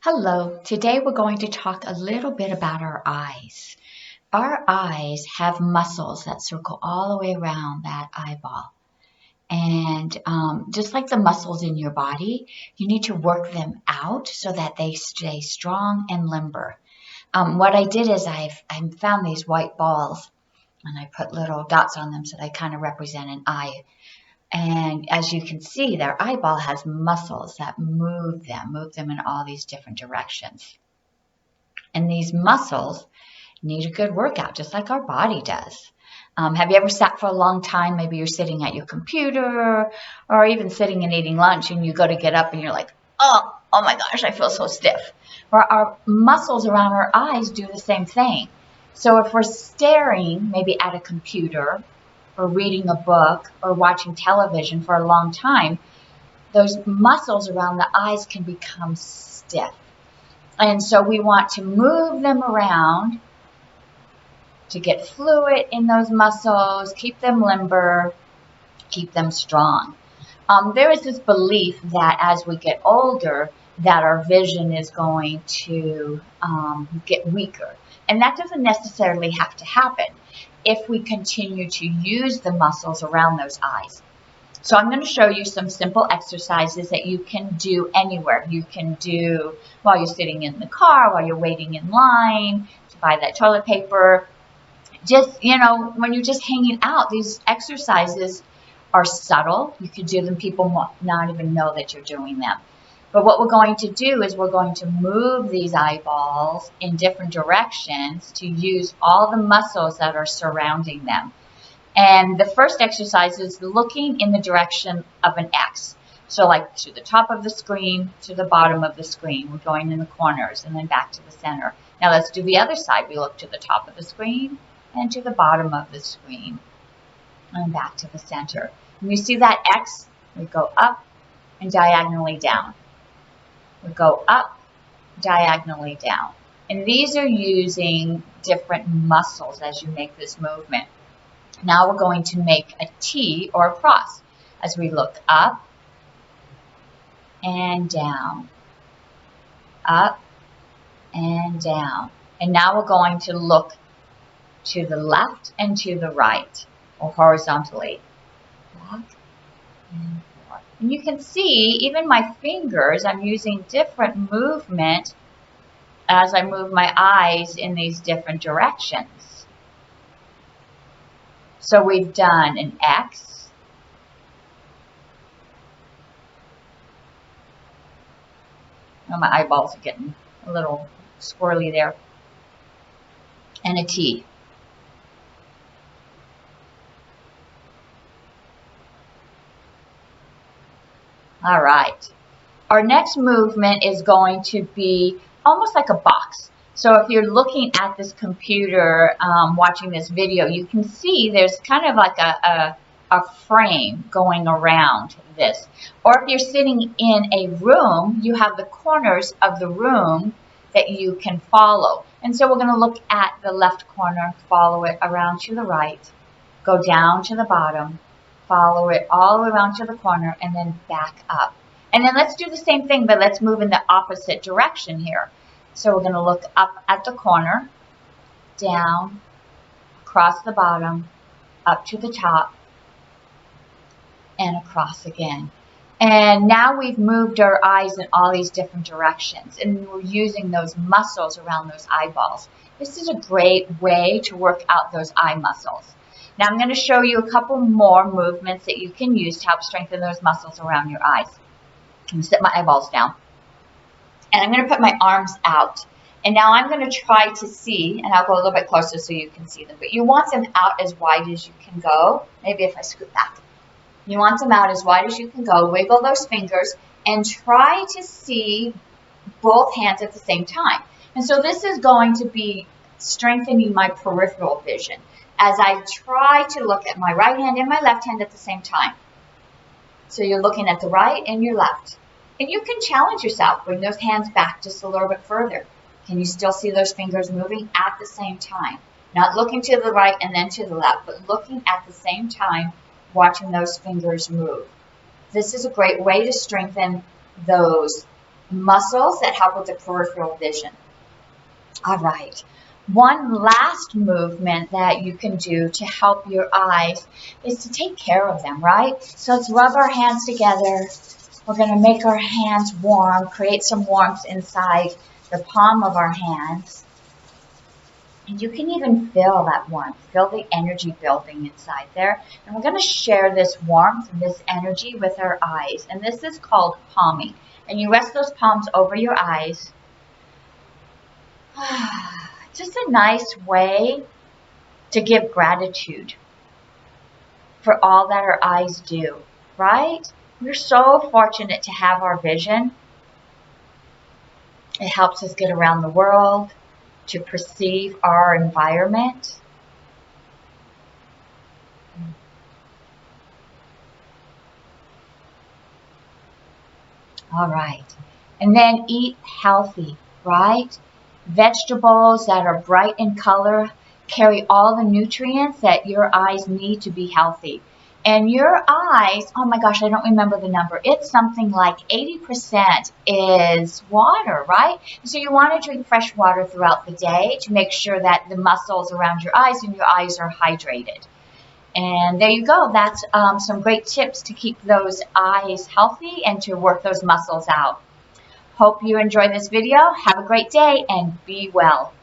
Hello, today we're going to talk a little bit about our eyes. Our eyes have muscles that circle all the way around that eyeball. And just like the muscles in your body, you need to work them out so that they stay strong and limber. What I did is I found these white balls and I put little dots on them so they kind of represent an eye. And as you can see, their eyeball has muscles that move them in all these different directions. And these muscles need a good workout, just like our body does. Have you ever sat for a long time? Maybe you're sitting at your computer or even sitting and eating lunch and you go to get up and you're like, oh my gosh, I feel so stiff. Or our muscles around our eyes do the same thing. So if we're staring maybe at a computer or reading a book or watching television for a long time, those muscles around the eyes can become stiff. And so we want to move them around to get fluid in those muscles, keep them limber, keep them strong. There is this belief that as we get older, that our vision is going to get weaker. And that doesn't necessarily have to happen if we continue to use the muscles around those eyes. So I'm going to show you some simple exercises that you can do anywhere. You can do while you're sitting in the car, while you're waiting in line to buy that toilet paper. Just, when you're just hanging out, these exercises are subtle. You can do them, people not even know that you're doing them. But what we're going to do is we're going to move these eyeballs in different directions to use all the muscles that are surrounding them. And the first exercise is looking in the direction of an X. So like to the top of the screen, to the bottom of the screen. We're going in the corners and then back to the center. Now let's do the other side. We look to the top of the screen and to the bottom of the screen and back to the center. When you see that X, we go up and diagonally down. We go up, diagonally down. And these are using different muscles as you make this movement. Now we're going to make a T or a cross as we look up and down, up and down. And now we're going to look to the left and to the right, or horizontally. Back and forth. And you can see, even my fingers, I'm using different movement as I move my eyes in these different directions. So we've done an X, oh, my eyeballs are getting a little squirrely there, and a T. All right. Our next movement is going to be almost like a box. So if you're looking at this computer, watching this video, you can see there's kind of like a frame going around this. Or if you're sitting in a room, you have the corners of the room that you can follow. And so we're going to look at the left corner, follow it around to the right, go down to the bottom, follow it all around to the corner, and then back up. And then let's do the same thing, but let's move in the opposite direction here. So we're going to look up at the corner, down, across the bottom, up to the top, and across again. And now we've moved our eyes in all these different directions, and we're using those muscles around those eyeballs. This is a great way to work out those eye muscles. Now I'm going to show you a couple more movements that you can use to help strengthen those muscles around your eyes. I'm going to set my eyeballs down. And I'm going to put my arms out. And now I'm going to try to see, and I'll go a little bit closer so you can see them. But you want them out as wide as you can go. Maybe if I scoot back. You want them out as wide as you can go. Wiggle those fingers and try to see both hands at the same time. And so this is going to be strengthening my peripheral vision as I try to look at my right hand and my left hand at the same time. So you're looking at the right and your left. And you can challenge yourself. Bring those hands back just a little bit further. Can you still see those fingers moving at the same time? Not looking to the right and then to the left, but looking at the same time, watching those fingers move. This is a great way to strengthen those muscles that help with the peripheral vision. All right. One last movement that you can do to help your eyes is to take care of them, right? So let's rub our hands together. We're going to make our hands warm, create some warmth inside the palm of our hands. And you can even feel that warmth, feel the energy building inside there. And we're going to share this warmth and this energy with our eyes. And this is called palming. And you rest those palms over your eyes. Just a nice way to give gratitude for all that our eyes do, right? We're so fortunate to have our vision. It helps us get around the world, to perceive our environment. All right. And then eat healthy, right? Vegetables that are bright in color carry all the nutrients that your eyes need to be healthy. And your eyes, oh my gosh, I don't remember the number. It's something like 80% is water, right? So you want to drink fresh water throughout the day to make sure that the muscles around your eyes and your eyes are hydrated. And there you go. That's some great tips to keep those eyes healthy and to work those muscles out. Hope you enjoyed this video. Have a great day and be well.